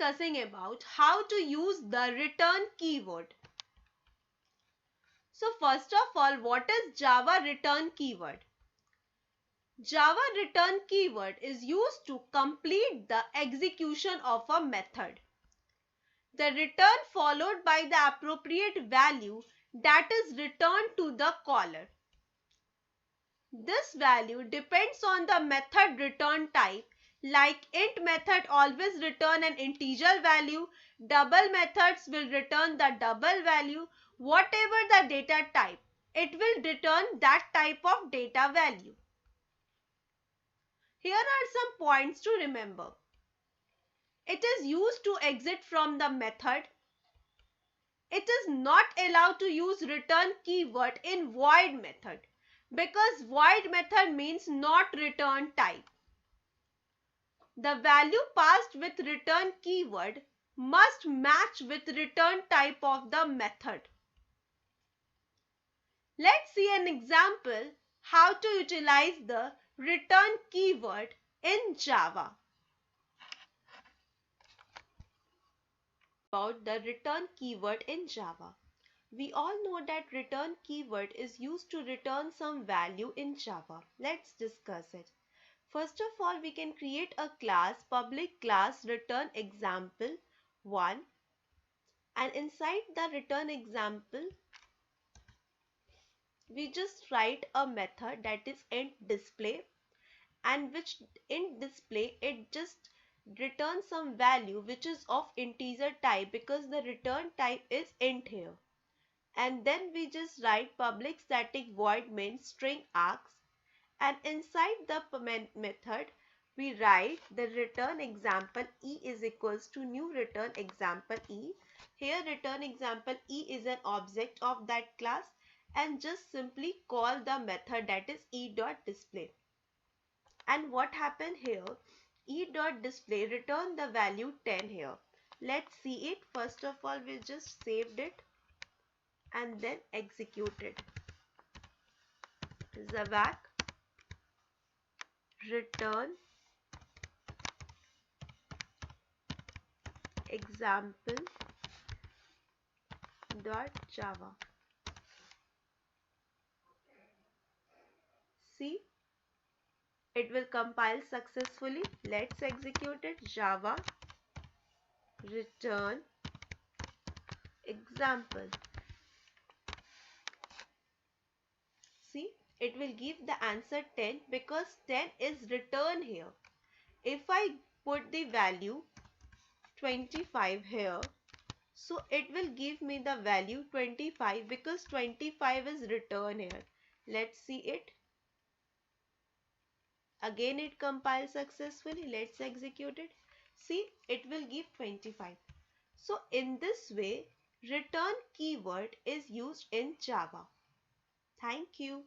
discussing about how to use the return keyword. So first of all, what is Java return keyword? Java return keyword is used to complete the execution of a method. The return followed by the appropriate value that is returned to the caller. This value depends on the method return type, like int method always return an integer value, double methods will return the double value, whatever the data type, it will return that type of data value. Here are some points to remember. It is used to exit from the method. It is not allowed to use return keyword in void method because void method means not return type. The value passed with return keyword must match with return type of the method. Let's see an example how to utilize the return keyword in Java. About the return keyword in Java. We all know that return keyword is used to return some value in Java. Let's discuss it. First of all, we can create a class, public class return example1, and inside the return example, we just write a method that is int display, and which int display it just returns some value which is of integer type because the return type is int here. And then we just write public static void main string args, and inside the method we write the return example e is equals to new return example e. Here return example e is an object of that class, and just simply call the method that is e.display. And what happened here? E.display return the value 10 here. Let's see it. First of all, we just saved it and then executed. Zavak return example .java. See, it will compile successfully. Let's execute it. Java return example. See, it will give the answer 10 because 10 is returned here. If I put the value 25 here, so it will give me the value 25 because 25 is returned here. Let's see it. Again it compiles successfully. Let's execute it. See, it will give 25. So in this way, return keyword is used in Java. Thank you.